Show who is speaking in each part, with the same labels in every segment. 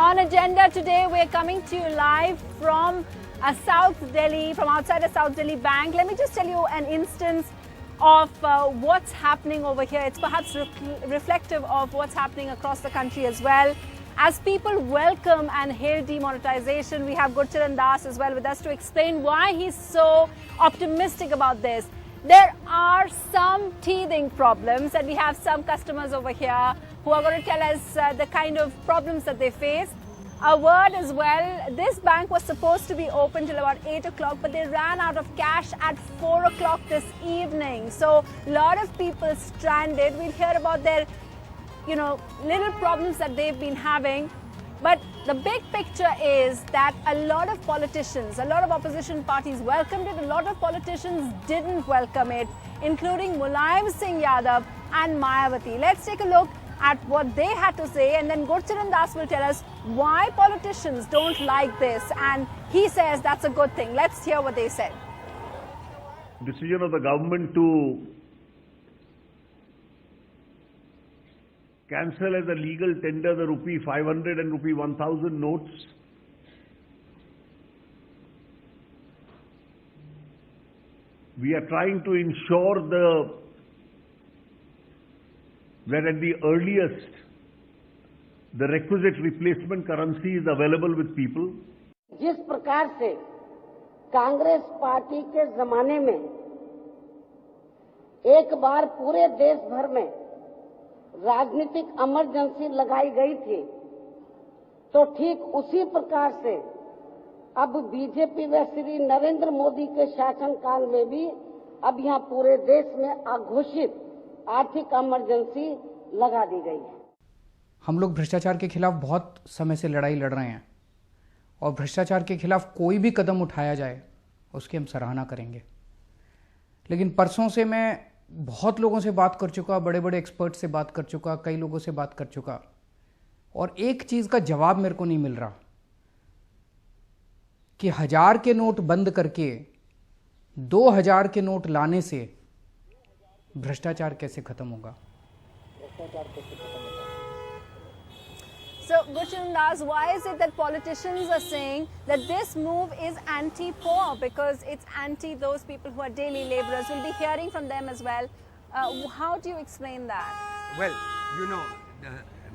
Speaker 1: On agenda today, we're coming to you live from South Delhi, from outside a South Delhi bank. Let me just tell you an instance of what's happening over here. It's perhaps reflective of what's happening across the country as well. As people welcome and hail demonetization, we have Gurcharan Das as well with us to explain why he's so optimistic about this. There are some teething problems, and we have some customers over here who are going to tell us the kind of problems that they face. A word as well, this bank was supposed to be open till about 8 o'clock, but they ran out of cash at 4 o'clock this evening. So a lot of people stranded. We'll hear about their, little problems that they've been having. But the big picture is that a lot of politicians, a lot of opposition parties welcomed it. A lot of politicians didn't welcome it, including Mulayam Singh Yadav and Mayawati. Let's take a look at what they had to say, and then Gurcharan Das will tell us why politicians don't like this, and he says that's a good thing. Let's hear what they said.
Speaker 2: Decision of the government to cancel as a legal tender the rupee 500 and rupee 1000 notes we are trying to ensure that at the earliest the requisite replacement currency is available with people.
Speaker 3: जिस प्रकार से Congress party के जमाने में एक बार पूरे देश भर में राजनीतिक इमरजेंसी लगाई गई थी, तो ठीक उसी प्रकार से अब बीजेपी व श्री नरेंद्र मोदी के शासनकाल में भी अब यहाँ पूरे देश में अघोषित आर्थिक इमरजेंसी लगा दी गई है।
Speaker 4: हम लोग भ्रष्टाचार के खिलाफ बहुत समय से लड़ाई लड़ रहे हैं, और भ्रष्टाचार के खिलाफ कोई भी कदम उठाया जाए उसकी हम सराहना करेंगे। लेकिन परसों से मैं बहुत लोगों से बात कर चुका, बड़े बड़े एक्सपर्ट से बात कर चुका, कई लोगों से बात कर चुका, और एक चीज का जवाब मेरे को नहीं मिल रहा कि 1000 के नोट बंद करके 2000 के नोट लाने से भ्रष्टाचार कैसे खत्म होगा।
Speaker 1: So, Gurcharan Das, why is it that politicians are saying that this move is anti-poor? Because it's anti those people who are daily laborers. We'll be hearing from them as well. How do you explain that?
Speaker 5: Well,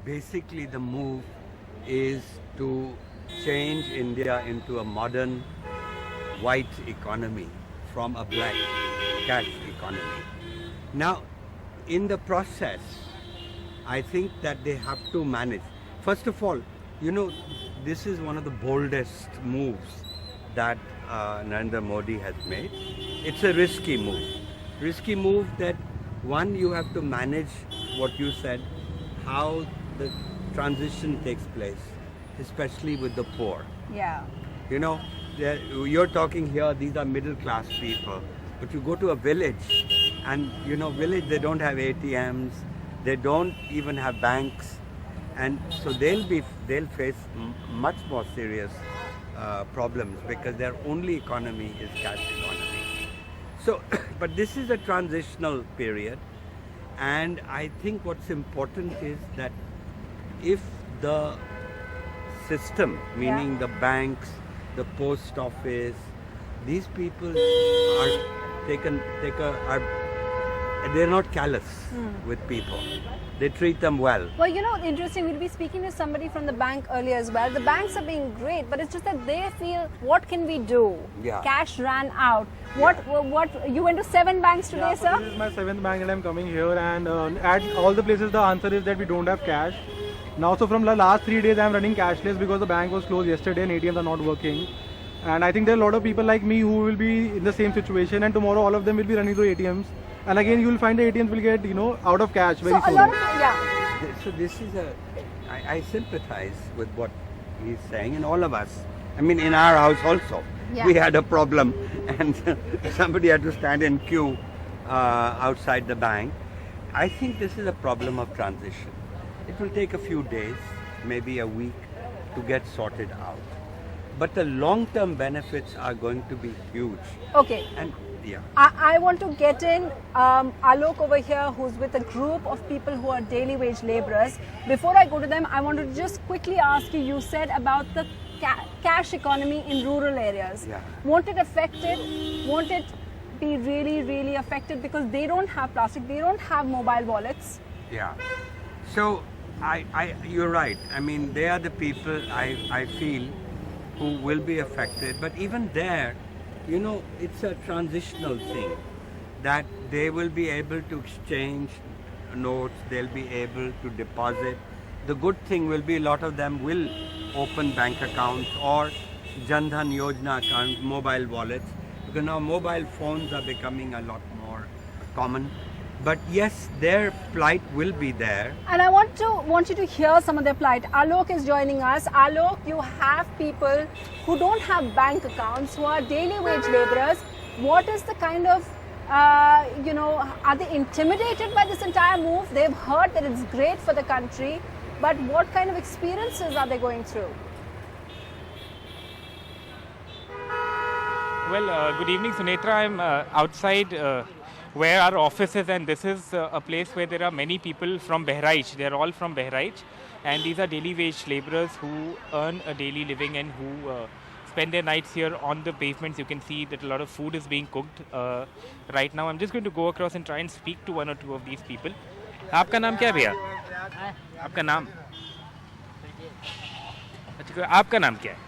Speaker 5: basically the move is to change India into a modern white economy from a black cash economy. Now, in the process, I think that they have to manage. First of all, this is one of the boldest moves that Narendra Modi has made. It's a risky move. Risky move that, one, you have to manage what you said, how the transition takes place, especially with the poor.
Speaker 1: Yeah.
Speaker 5: You're talking here, these are middle class people. But you go to a village, and village, they don't have ATMs, they don't even have banks. And so they'll face much more serious problems because their only economy is cash economy. So, but this is a transitional period, and I think what's important is that if the system, meaning the banks, the post office, these people they're not callous with people. They treat them well.
Speaker 1: Well, interesting, we'll be speaking to somebody from the bank earlier as well. The banks are being great, but it's just that they feel, what can we do?
Speaker 5: Yeah.
Speaker 1: Cash ran out. What you went to 7 banks today,
Speaker 6: yeah,
Speaker 1: sir?
Speaker 6: This is my 7th bank and I'm coming here, and at all the places the answer is that we don't have cash. Now, so from the last 3 days I'm running cashless because the bank was closed yesterday and ATMs are not working. And I think there are a lot of people like me who will be in the same situation, and tomorrow all of them will be running through ATMs. And again, you will find the ATMs will get, out of cash very soon.
Speaker 5: So this is I sympathize with what he's saying, and all of us. I mean, in our house also, we had a problem, and somebody had to stand in queue outside the bank. I think this is a problem of transition. It will take a few days, maybe a week, to get sorted out. But the long-term benefits are going to be huge.
Speaker 1: Okay.
Speaker 5: And Yeah.
Speaker 1: I want to get in Alok over here, who's with a group of people who are daily wage laborers. Before I go to them, I want to just quickly ask you, you said about the cash economy in rural areas.
Speaker 5: Yeah.
Speaker 1: Won't it affect it? Won't it be really, really affected because they don't have plastic, they don't have mobile wallets?
Speaker 5: Yeah. So, you're right. I mean, they are the people I feel who will be affected. But even there, you know, it's a transitional thing that they will be able to exchange notes, they'll be able to deposit. The good thing will be a lot of them will open bank accounts or Jan Dhan Yojana accounts, mobile wallets, because now mobile phones are becoming a lot more common. But yes, their plight will be there.
Speaker 1: And I want you to hear some of their plight. Alok is joining us. Alok, you have people who don't have bank accounts, who are daily wage laborers. What is the kind of, are they intimidated by this entire move? They've heard that it's great for the country, but what kind of experiences are they going through?
Speaker 7: Well, good evening, Sunetra. I'm outside where our office is, and this is a place where there are many people from Bahraich. They're all from Bahraich, and these are daily wage laborers who earn a daily living and who spend their nights here on the pavements. You can see that a lot of food is being cooked right now. I'm just going to go across and try and speak to one or two of these people. आपका नाम क्या है भैया? आपका नाम? अच्छा, आपका नाम क्या है?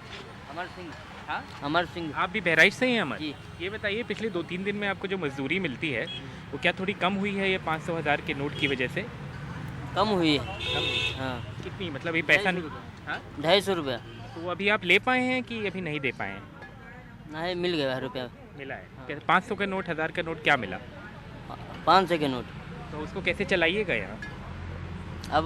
Speaker 8: अमर सिंह। हाँ? अमर सिंह।
Speaker 7: आप भी बहराइच से ही हैं अमर?
Speaker 8: जी।
Speaker 7: ये बताइए, पिछले 2-3 दिन में आपको जो मजदूरी मिलती है वो क्या थोड़ी कम हुई है ये 500,000 के नोट की वजह से?
Speaker 8: कम हुई है।
Speaker 7: कम हुई?
Speaker 8: हाँ।
Speaker 7: कितनी, मतलब ये पैसा नहीं? हाँ?
Speaker 8: 250 रुपया।
Speaker 7: तो अभी आप ले पाए हैं कि अभी नहीं दे पाए हैं?
Speaker 8: नहीं, मिल गया रुपया।
Speaker 7: मिला है। हाँ। 500 का नोट, 1000 का नोट क्या मिला?
Speaker 8: 500 के नोट।
Speaker 7: तो उसको कैसे चलाइएगा यहाँ?
Speaker 8: अब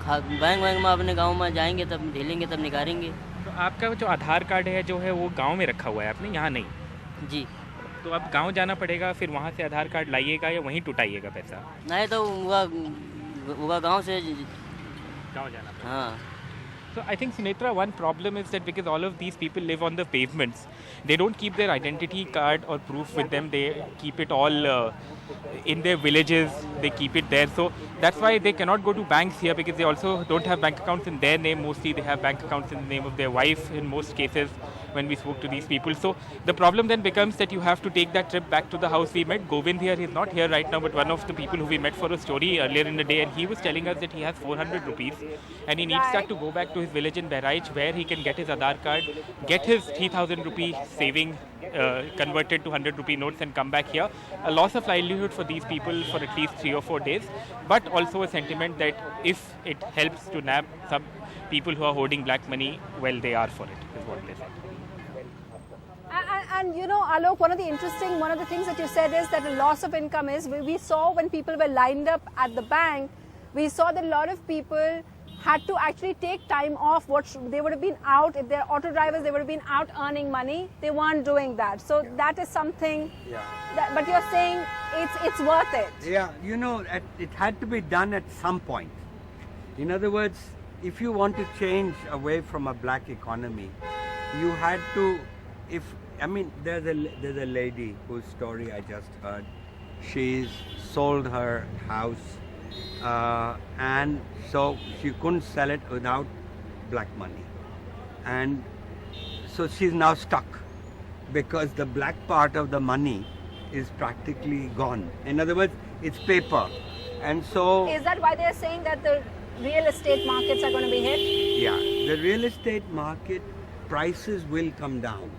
Speaker 8: बैंक में अपने गाँव में जाएंगे तब ढीलेंगे तब निकालेंगे।
Speaker 7: तो आपका जो आधार कार्ड है जो है वो गांव में रखा हुआ है आपने, यहाँ नहीं?
Speaker 8: जी।
Speaker 7: तो अब गांव जाना पड़ेगा, फिर वहाँ से आधार कार्ड लाइएगा या वहीं टुटाइएगा पैसा?
Speaker 8: नहीं तो वह गाँव से
Speaker 7: गाँव जाना पड़ेगा।
Speaker 8: हाँ।
Speaker 7: So I think, Sunetra, one problem is that because all of these people live on the pavements, they don't keep their identity card or proof with them. They keep it all in their villages. They keep it there. So that's why they cannot go to banks here, because they also don't have bank accounts in their name. Mostly they have bank accounts in the name of their wife in most cases when we spoke to these people. So the problem then becomes that you have to take that trip back to the house. We met Govind here. He's not here right now, but one of the people who we met for a story earlier in the day, and he was telling us that he has 400 rupees and he needs that to go back to his village in Bahraich, where he can get his Aadhaar card, get his 3,000 rupee saving converted to 100 rupee notes and come back here. A loss of livelihood for these people for at least 3 or 4 days, but also a sentiment that if it helps to nab some people who are hoarding black money, well, they are for it, is what they said.
Speaker 1: And you know, Alok, one of the things that you said is that a loss of income is, we saw when people were lined up at the bank, we saw that a lot of people had to actually take time off. They would have been out, if they're auto drivers, they would have been out earning money. They weren't doing that. So that is something, but you're saying it's worth it.
Speaker 5: Yeah, you know, it had to be done at some point. In other words, if you want to change away from a black economy, you had to, there's a lady whose story I just heard. She's sold her house and so she couldn't sell it without black money, and so she's now stuck because the black part of the money is practically gone. In other words, it's paper. And so
Speaker 1: is that why they're saying that the real estate markets are going to be hit?
Speaker 5: Yeah, the real estate market prices will come down,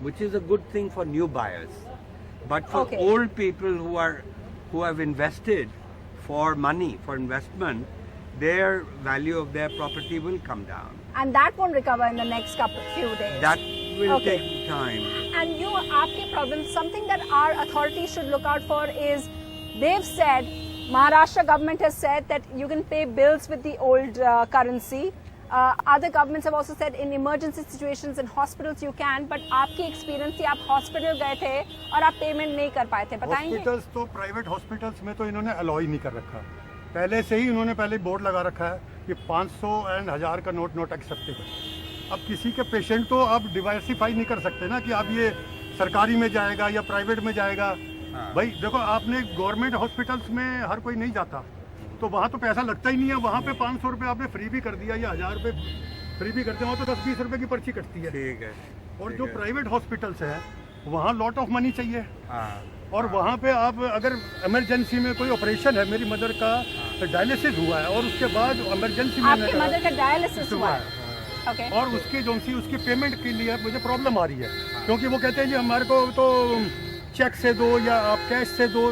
Speaker 5: which is a good thing for new buyers, but for old people who have invested for money, for investment, their value of their property will come down.
Speaker 1: And that won't recover in the next few days.
Speaker 5: That will take time.
Speaker 1: And aapke problem, something that our authorities should look out for is, they've said, Maharashtra government has said that you can pay bills with the old currency. Other governments have also said in emergency situations in hospitals you can, but आपकी experience थी, आप hospital गए थे और आप payment नहीं कर पाए थे, बताएंगे?
Speaker 9: Hospitals तो private hospitals में तो इन्होंने allow ही नहीं कर रखा। पहले से ही उन्होंने पहले बोर्ड लगा रखा है कि 500 और 1000 का नोट नॉट एक्सेप्टेबल। अब किसी के पेशेंट तो आप डिवर्सिफाई नहीं कर सकते ना कि आप ये सरकारी में जाएगा या प्राइवेट में जाएगा। भाई देखो, आपने गवर्नमेंट हॉस्पिटल्स में हर कोई नहीं जाता, तो वहाँ तो पैसा लगता ही नहीं है। वहाँ पे 500 रुपये आपने फ्री भी कर दिया या 1000 रुपये फ्री भी करते हैं, वहाँ तो 10-20 रुपये की पर्ची कटती है।
Speaker 5: ठीक है।
Speaker 9: और जो प्राइवेट हॉस्पिटल्स है वहाँ लॉट ऑफ मनी चाहिए। और वहाँ पे आप अगर इमरजेंसी में कोई ऑपरेशन है, मेरी मदर का डायलिसिस हुआ है और उसके बाद इमरजेंसी में
Speaker 1: आपकी मदर का डायलिसिस हुआ है, ओके,
Speaker 9: और उसकी पेमेंट के लिए मुझे प्रॉब्लम आ रही है, क्योंकि वो कहते हैं जी हमारे को तो चेक से दो या आप कैश से दो।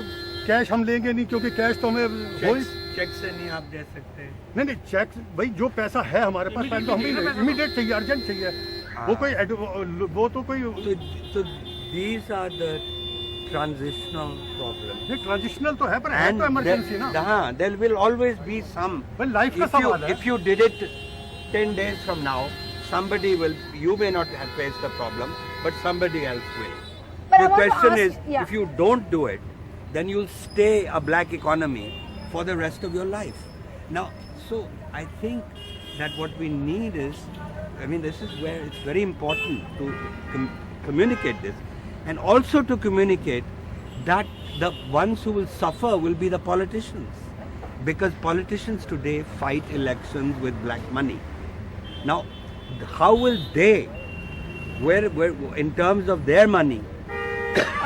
Speaker 9: कैश हम लेंगे नहीं, क्योंकि कैश तो हमें
Speaker 5: चेक से नहीं आप दे सकते।
Speaker 9: नहीं, चेक भाई जो पैसा है हमारे पास पहले तो हम इमीडिएट चाहिए, अर्जेंट चाहिए। वो तो कोई
Speaker 5: तो these are the transitional problems.
Speaker 9: ये ट्रांजिशनल तो है, पर है तो इमरजेंसी ना।
Speaker 5: हाँ, there will always be some.
Speaker 9: Life का सवाल है।
Speaker 5: If you did it 10 days from now, somebody will. You may not have faced the problem, but somebody else will.
Speaker 1: But I
Speaker 5: The
Speaker 1: want to
Speaker 5: question
Speaker 1: ask-
Speaker 5: is,
Speaker 1: yeah.
Speaker 5: if you don't do it, then you'll stay a black economy for the rest of your life. Now, so I think that what we need is, I mean, this is where it's very important to communicate this, and also to communicate that the ones who will suffer will be the politicians, because politicians today fight elections with black money. Now, how will they, where in terms of their money,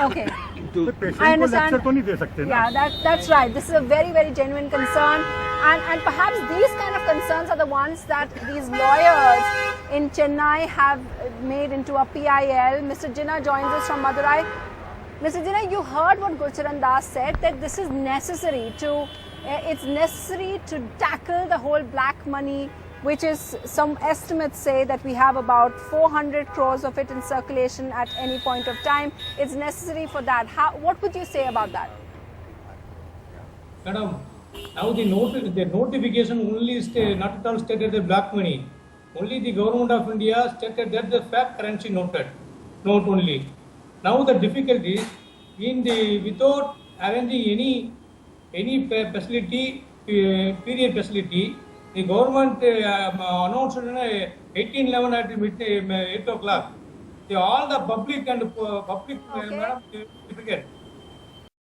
Speaker 1: okay,
Speaker 5: to
Speaker 1: I understand.
Speaker 9: तो नहीं दे सकते ना।
Speaker 1: Yeah, that's right. This is a very, very genuine concern. And perhaps these kind of concerns are the ones that these lawyers in Chennai have made into a PIL. Mr. Jinnah joins us from Madurai. Mr. Jinnah, you heard what Gurcharan Das said, that this is necessary it's necessary to tackle the whole black money, which is, some estimates say that we have about 400 crores of it in circulation at any point of time. It's necessary for that. What would you say about that?
Speaker 10: Madam, now the notification only not at all stated the black money. Only the government of India stated that the fake currency note only. Now the difficulty without arranging any facility, period facility, the government announced 1811 at 8 o'clock. All the public and
Speaker 1: Okay.
Speaker 10: madam, difficult.